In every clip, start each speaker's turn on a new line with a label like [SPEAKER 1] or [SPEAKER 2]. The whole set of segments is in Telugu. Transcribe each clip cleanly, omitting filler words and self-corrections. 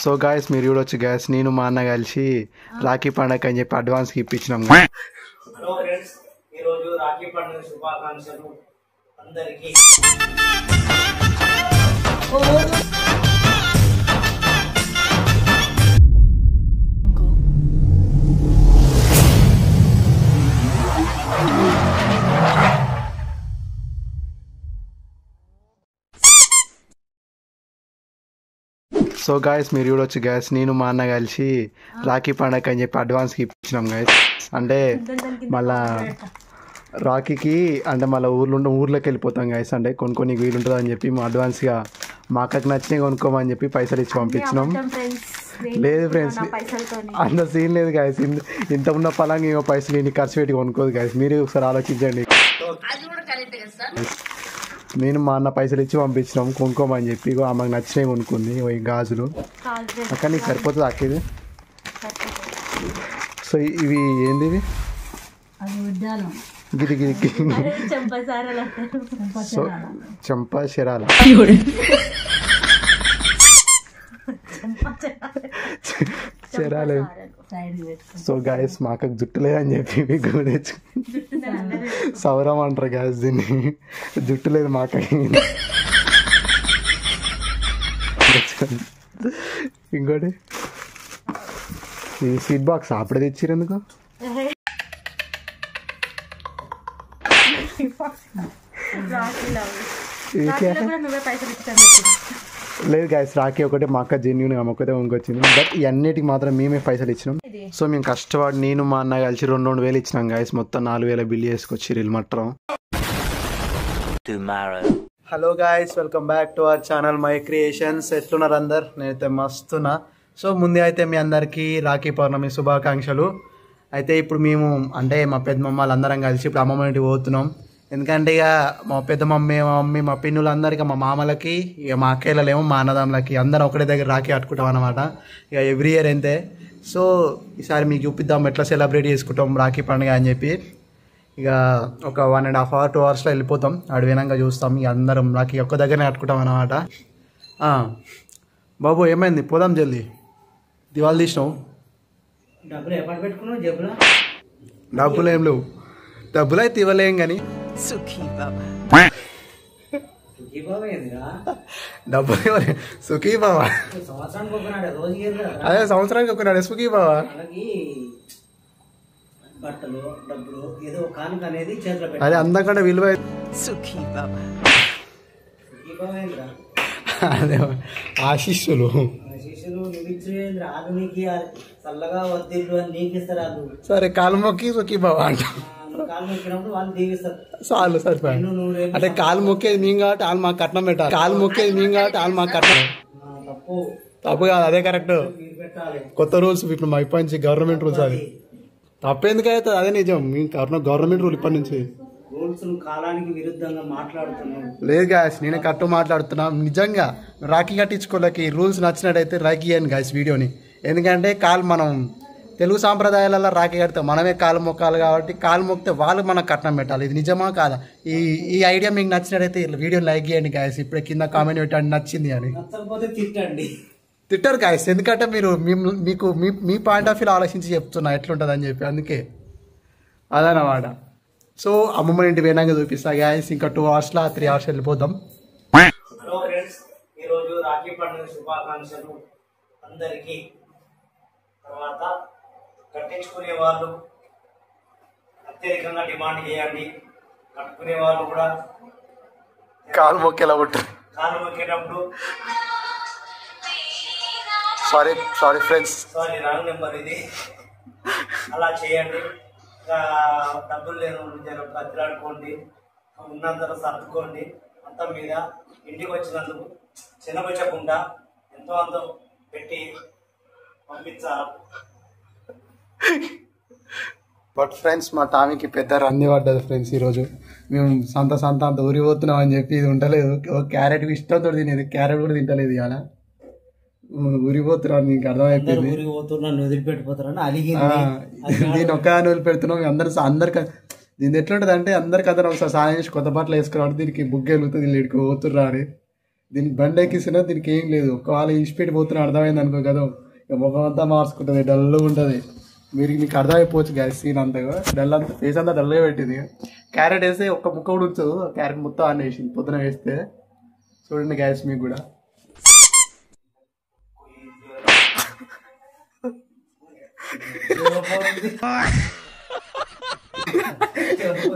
[SPEAKER 1] సో గాయస్ మీరు చూడొచ్చు గాయస్, నేను మా అన్న కలిసి రాఖీ పండగ అని చెప్పి అడ్వాన్స్కి ఇప్పించినాం.
[SPEAKER 2] హలో ఫ్రెండ్స్, ఈరోజు రాఖీ పండుగ శుభాకాంక్షలు అందరికీ.
[SPEAKER 1] సో గాయస్ మీరు చూడొచ్చు గాయస్, నేను మా అన్న కలిసి రాఖీ పండగ అని చెప్పి అడ్వాన్స్కి ఇప్పించినాం గాయస్. అంటే మళ్ళా రాఖీకి అంటే మళ్ళీ ఊర్లోకి వెళ్ళిపోతాం గాయస్. అంటే కొన్ని వీలుంటుంది అని చెప్పి అడ్వాన్స్గా మా అక్కకి నచ్చినవి కొనుక్కోమని చెప్పి పైసలు ఇచ్చి పంపించినాం. లేదు ఫ్రెండ్స్, అంత సీన్ లేదు గాయస్. ఇంత ఉన్న పలంగా ఏమో పైసలు ఇన్ని ఖర్చు పెట్టి కొనుక్కోదు గాయస్. మీరే ఒకసారి ఆలోచించండి. నేను మా అన్న పైసలు ఇచ్చి పంపించినాం కొనుక్కోమని చెప్పి. ఆమెకు నచ్చినవి కొనుక్కుంది ఈ గాజులు. అక్కడ నీకు సరిపోతుంది అక్క ఇది. సో ఇవి ఏంది, ఇవి గిది గిది సో చెంప శరాల చెరాలే. సో గాయస్ మా అక్కకు జుట్టు లేదని చెప్పి మీకు సౌరం అంటారు గాయస్ దీన్ని. జుట్టు లేదు మా అక్కకి. ఇంకోటి ఈ స్వీట్ బాక్స్ అప్పుడే తెచ్చిరు ఎందుకు? లేదు గాయస్, రాఖీ ఒకటే మా అక్క జెన్యున్గా ఒక్కటే కొనుకొచ్చింది. బట్ ఇవన్నిటికి మాత్రం మేమే పైసలు ఇచ్చినాం. సో మేము కష్టపడి నేను మా అన్న కలిసి 2,000 ఇచ్చినాం గాయస్. మొత్తం 4,000 బిల్ చేసుకొచ్చి రీల్ మట్రం. Hello guys, welcome back to our channel my creations. ఎట్లున్నారు అందరు? నేనైతే మస్తున్నా. సో ముందే అయితే మీ అందరికీ రాఖీ పౌర్ణమి శుభాకాంక్షలు. అయితే ఇప్పుడు మేము అంటే మా పెద్దమ్మ వాళ్ళందరం కలిసి ఇప్పుడు అమ్మమ్మ ఇంటికి పోతున్నాం. ఎందుకంటే ఇక మా పెద్ద మమ్మీ, మా మమ్మీ, మా పిన్నులందరికీ, మా మామలకి, ఇక మా అక్కయ్యలేమో మా అన్నదమ్ములకి అందరం ఒకటే దగ్గర రాఖీ కట్టుకుంటాం అనమాట. ఇక ఎవ్రీ ఇయర్ అంతే. సో ఈసారి మీకు చూపిద్దాం ఎట్లా సెలబ్రేట్ చేసుకుంటాం రాఖీ పండుగ అని చెప్పి. ఇక ఒక 1.5 hours 2 hours వెళ్ళిపోతాం. అడిగినాక చూస్తాం. ఇక అందరం రాఖీ ఒక్క దగ్గరనే కట్టుకుంటాం అనమాట. బాబు ఏమైంది? పోదాం జల్దీ. దివాళి తీసినావు? డబ్బులు ఏం లేవు. డబ్బులు అయితే ఇవ్వలేం కానీ డబ్బులు ఇవ్వలే. సుఖీ బాబా అదే సంవత్సరానికి ఒకనాడు సుఖీ బాబా. అదే అందకుండా విలువ. అదే ఆశీస్సులు. సరే కాలు మొక్కి సుఖీ బాబా అంట. చాలు సరిపోయి. అంటే కాలు మొక్కేది మేము కాబట్టి వాళ్ళు మాకు కట్నం పెట్టాలి. కాలు మొక్కేది మేము కాబట్టి వాళ్ళు మాకు కట్నం. తప్పు కాదు, అదే కరెక్ట్. కొత్త రూల్స్ ఇప్పుడు మా ఇప్పటి నుంచి గవర్నమెంట్ రూల్స్. అది తప్పెందుకు అవుతుంది? అదే నిజం. మేము గవర్నమెంట్ రూల్ ఇప్పటి నుంచి లేదు గాయస్. నేనే కరెక్ట్ మాట్లాడుతున్నా. నిజంగా రాఖీ కట్టించుకోలేక ఈ రూల్స్ నచ్చినట్టయితే రాఖీ అని గాయస్ వీడియోని. ఎందుకంటే కాలు మనం తెలుగు సాంప్రదాయాలలో రాఖీ కడితే మనమే కాలు మొక్కాలి కాబట్టి కాలు మొక్కితే వాళ్ళు మనకు కట్నం పెట్టాలి. ఇది నిజమా కాదా? ఈ ఐడియా మీకు నచ్చినట్టయితే వీడియో లైక్ చేయండి గాయస్. ఇప్పుడే కింద కామెంట్ పెట్టండి నచ్చింది అని. తిట్టారు గాయస్, ఎందుకంటే మీకు మీ పాయింట్ ఆఫ్ వ్యూ ఆలోచించి చెప్తున్నా ఎట్లుంటుంది అని చెప్పి. అందుకే అదనమాట. సో అమ్మమ్మ ఇంటి పోయినాక చూపిస్తా గాయస్. ఇంకా 2 hours 3 hours వెళ్ళిపోతాం.
[SPEAKER 2] హలో ఫ్రెండ్స్, ఈరోజు రాఖీ పండుగ శుభాకాంక్షలు అందరికీ. తర్వాత కట్టించుకునే వాళ్ళు అత్యధికంగా డిమాండ్ చేయండి. కట్టుకునే వాళ్ళు కూడా
[SPEAKER 1] కాలు మొక్కేలా ఉంటారు.
[SPEAKER 2] కాలు మొక్కేటప్పుడు
[SPEAKER 1] సారీ ఫ్రెండ్స్,
[SPEAKER 2] రాంగ్ నెంబర్ ఇది. అలా చేయండి. డబ్బులు లేని జర బతిలాడుకోండి, ఉన్నంతలో సర్దుకోండి. మొత్తం మీద ఇంటికి వచ్చినందుకు చిన్నపుచ్చకుండా ఎంతో అంత పెట్టి పంపించాలి.
[SPEAKER 1] బట్ ఫ్రెండ్స్ మా టామీకి పెద్ద రంది పడ్డది ఫ్రెండ్స్. ఈరోజు మేము సంత అంత ఊరిపోతున్నాం అని చెప్పి ఇది ఉండలేదు. క్యారెట్ ఇష్టంతో తినేది, క్యారెట్ కూడా తింటలేదు. ఇలా ఊరిపోతున్నాను, నీకు అర్థమైపోయింది. దీన్ని ఒక్కదాన్ని వదిలిపెడుతున్నాం. అందరికి దీన్ని ఎట్లుంటుంది అంటే అందరికి ఒకసారి సాయం చేసి కొత్త బట్టలు వేసుకురావడం, దీనికి బుగ్గ వెళ్తుంది, వీళ్ళు ఇక్కడికి పోతుర్రా అని. దీనికి బండి ఎక్కిస్తున్నా దీనికి ఏం లేదు. ఒకవేళ ఈ స్పీడ్ పోతున్నా అర్థమైంది అనుకో కదా, ముఖం అంతా మార్చుకుంటుంది, డల్గా ఉంటుంది. మీకు అర్థమైపోవచ్చు గ్యాస్ సీన్ అంతగా డల్ అంతా ఫేస్ అంతా డల్గా పెట్టింది. క్యారెట్ వేస్తే ఒక్క ముక్క కూడా ఉంచదు, క్యారెట్ మొత్తం ఆన్ వేసింది పొద్దున వేస్తే. చూడండి గ్యాస్ మీకు కూడా.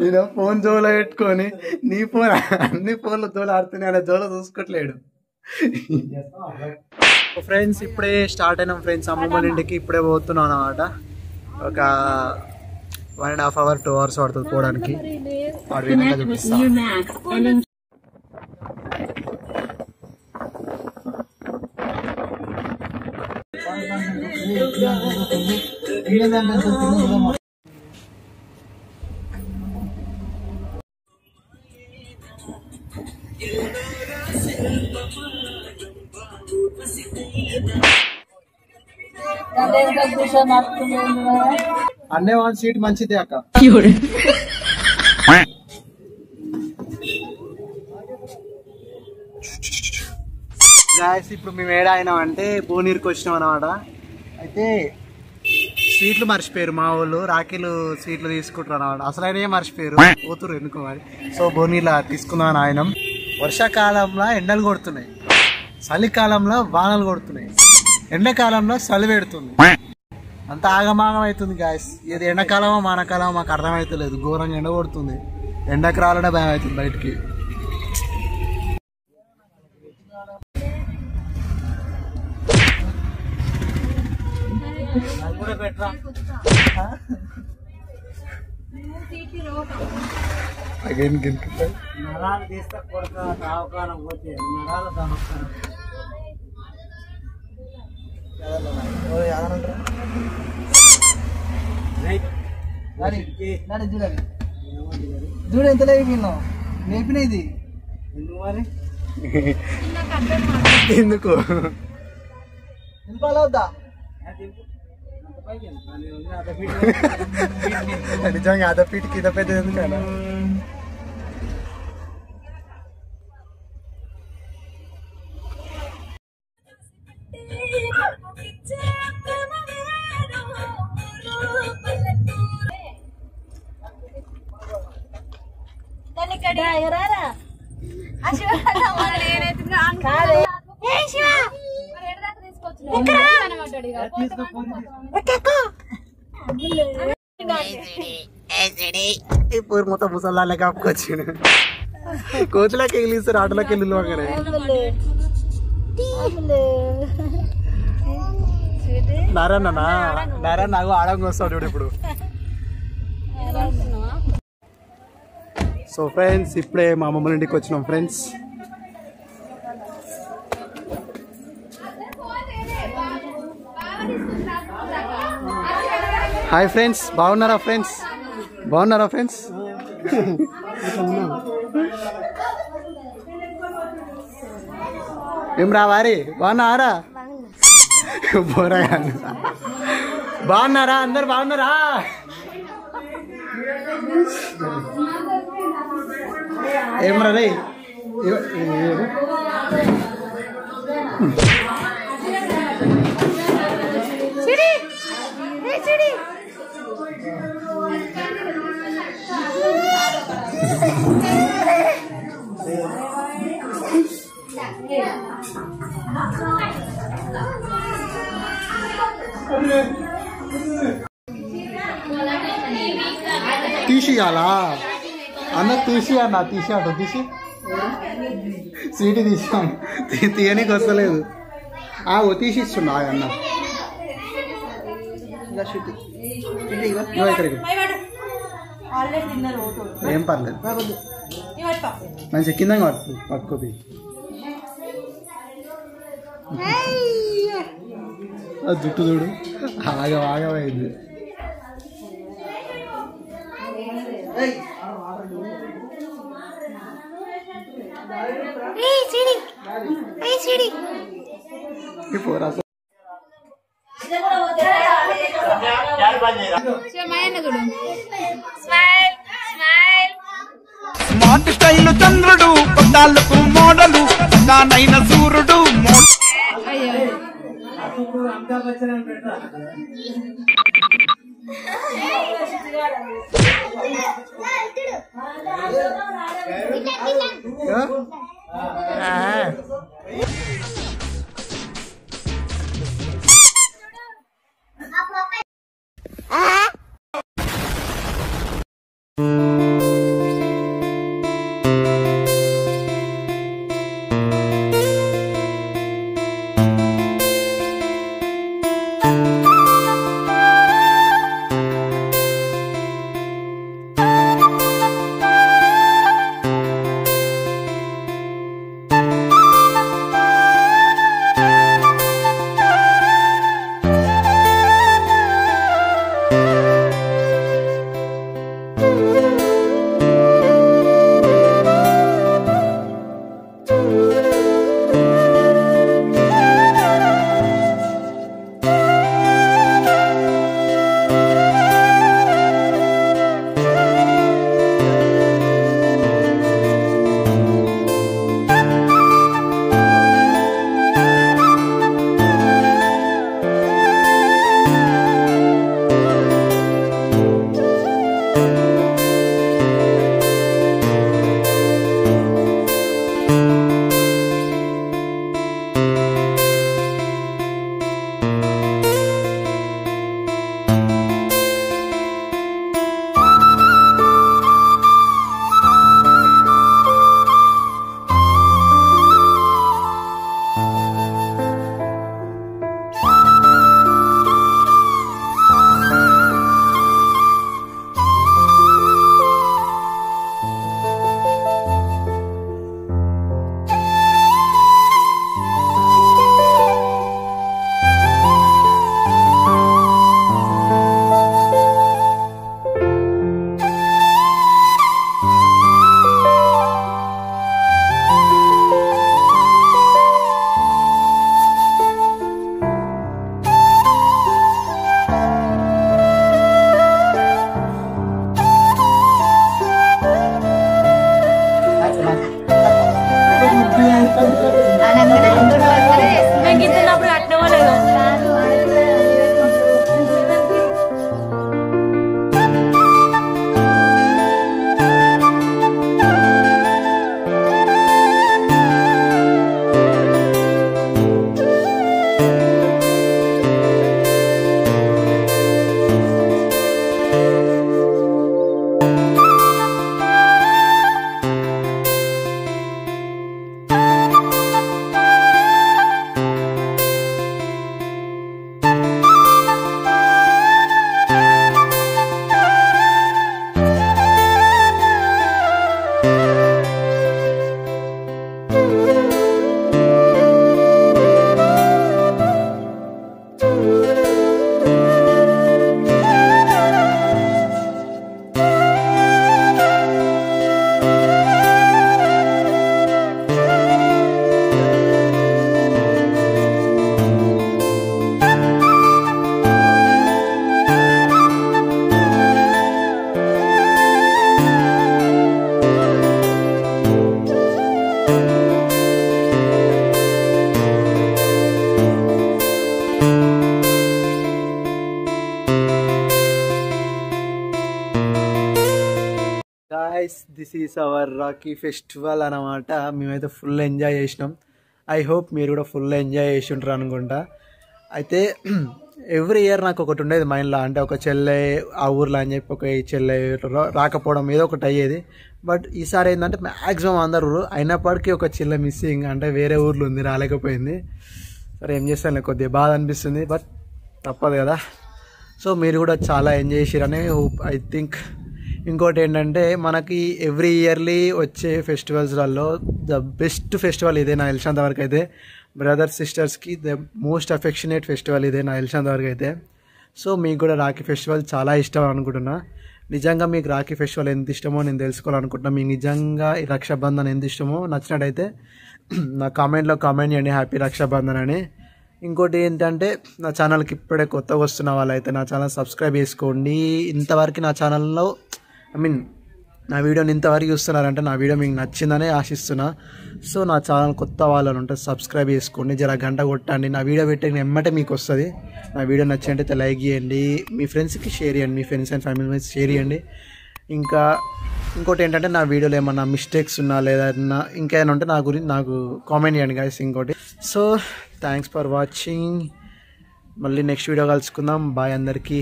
[SPEAKER 1] నేను ఫోన్ జోలో పెట్టుకొని నీ ఫోన్ అన్ని ఫోన్లు జోలు ఆడుతున్నాయి, ఆయన జోలో చూసుకోవట్లేడు. ఫ్రెండ్స్ ఇప్పుడే స్టార్ట్ అయినాం ఫ్రెండ్స్, అమ్మమ్మ ఇంటికి ఇప్పుడే పోతున్నాం అన్నమాట. ఒక 1.5 hours 2 hours పడుతుంది పోవడానికి. అన్నే 1 seat మంచిదే అక్క. ఇప్పుడు మేము ఏడా అయినామంటే భువనగిరికి వచ్చినాం అన్నమాట. అయితే స్వీట్లు మర్చిపోయారు మా వాళ్ళు, రాఖీలు స్వీట్లు తీసుకుంటారు అన్నమాట. అసలు ఆయన మర్చిపోయారు, పోతురు ఎందుకో మరి. సో భువనగిరిలో తీసుకుందాం ఆయన. వర్షాకాలంలో ఎండలు కొడుతున్నాయి, చలికాలంలో వానలు కొడుతున్నాయి, ఎండాకాలంలో చలి పెడుతుంది. అంత ఆగమాగం అవుతుంది గాయస్. ఇది ఎండాకాలమో వానాకాలమో మాకు అర్థమవుతలేదు. ఘోరంగా ఎండ కొడుతుంది, ఎండకు రావాలంటే భయం అవుతుంది బయటికి.
[SPEAKER 2] నరాలు తీస్తే కొడుక తావకాలం పోతే నరాలు దామొస్తాను.
[SPEAKER 1] చూడు ఎంత లేపినావు, లేపినది
[SPEAKER 2] మరి
[SPEAKER 1] ఎందుకు వద్దా నిజంగా అద పీటికి ఇద పెద్ద ఎందుకన్నా. ఇప్పుడు మొత్తం ముసలాళ్ళ కాపుకొచ్చాడు. కోతులకి వెళ్ళిస్తారు, ఆటలోకి వెళ్ళి అక్కడ నారాయణ నాకు ఆడంగా వస్తాడు చూడు ఇప్పుడు. సో ఫ్రెండ్స్ ఇప్పుడే మా అమ్మమ్మ ఇంటికి వచ్చినాం ఫ్రెండ్స్. హాయ్ ఫ్రెండ్స్, బాగున్నారా ఫ్రెండ్స్? బాగున్నారా ఫ్రెండ్స్? ఏం రావారి, బాగున్నారా? బోరగా బాగున్నారా? అందరు బాగున్నారా? ఏం రే తీసియాలా అన్న, తీసి అన్న, తీసి అటు తీసి సీటు తీసాం, తీయనికి వస్తలేదు. తీసి ఇస్తున్నా అన్న. ఏం పర్లేదు, మంచి కింద పట్టుకోపి. జుట్టు చూడు ఆగమైంది.
[SPEAKER 3] స్మార్ట్ స్టైల్ చంద్రుడు, పద్దాలకు మోడలు, మొండిగానైన సూర్యుడు
[SPEAKER 2] అప్పుడు అమితాబ్ బచ్చన్ అని పెడతా
[SPEAKER 1] guys this is our Rocky festival అన్నమాట. మేమైతే ఫుల్ ఎంజాయ్ చేసినాం. ఐ హోప్ మీరు కూడా ఫుల్ ఎంజాయ్ చేసి ఉంటారు అనుకుంటా. అయితే ఎవ్రీ ఇయర్ నాకు ఒకటి ఉండేది మైండ్లో, అంటే ఒక చెల్లె ఆ ఊర్లో అని చెప్పి ఒక చెల్లె రాకపోవడం ఏదో ఒకటి అయ్యేది. బట్ ఈసారి ఏంటంటే మ్యాక్సిమం అందరు అయినప్పటికీ ఒక చెల్లె మిస్సింగ్, అంటే వేరే ఊర్లో ఉంది రాలేకపోయింది. సరే ఏం చేస్తాను, కొద్దిగా బాధ అనిపిస్తుంది, బట్ తప్పదు కదా. సో మీరు కూడా చాలా ఎంజాయ్ చేసిరని హోప్. ఐ థింక్ ఇంకోటి ఏంటంటే మనకి ఎవ్రీ ఇయర్లీ వచ్చే ఫెస్టివల్స్లలో ద బెస్ట్ ఫెస్టివల్ ఇదే నాకు తెలిసినంత వరకు అయితే. బ్రదర్స్ సిస్టర్స్కి ద మోస్ట్ అఫెక్షనేట్ ఫెస్టివల్ ఇదే నాకు తెలిసినంత వరకు అయితే. సో మీకు కూడా రాఖీ ఫెస్టివల్ చాలా ఇష్టం అనుకుంటున్నా. నిజంగా మీకు రాఖీ ఫెస్టివల్ ఎంత ఇష్టమో నేను తెలుసుకోవాలనుకుంటున్నా. మీకు నిజంగా ఈ రక్షాబంధన్ ఎంత ఇష్టమో నచ్చినట్టయితే నా కామెంట్లో కామెంట్ చేయండి, హ్యాపీ రక్షాబంధన్ అని. ఇంకోటి ఏంటంటే నా ఛానల్కి ఇప్పుడే కొత్తగా వస్తున్న వాళ్ళైతే నా ఛానల్ సబ్స్క్రైబ్ చేసుకోండి. ఇంతవరకు నా ఛానల్లో నా వీడియోని ఇంతవరకు చూస్తున్నారంటే నా వీడియో మీకు నచ్చిందనే ఆశిస్తున్నా. సో నా ఛానల్ కొత్త వాళ్ళు ఉంటే సబ్స్క్రైబ్ చేసుకోండి, జర గంట కొట్టండి, నా వీడియో పెట్టే ఎమ్మటే మీకు వస్తుంది. నా వీడియో నచ్చినట్టయితే లైక్ చేయండి, మీ ఫ్రెండ్స్కి షేర్ చేయండి, మీ friends and family members share చేయండి. ఇంకా ఇంకోటి ఏంటంటే నా వీడియోలో ఏమన్నా మిస్టేక్స్ ఉన్నా లేదా ఇంకేమైనా ఉంటే నా గురించి నాకు కామెంట్ చేయండి గైస్. ఇంకోటి సో థ్యాంక్స్ ఫర్ వాచింగ్. మళ్ళీ నెక్స్ట్ వీడియో కలుసుకుందాం. బాయ్ అందరికీ.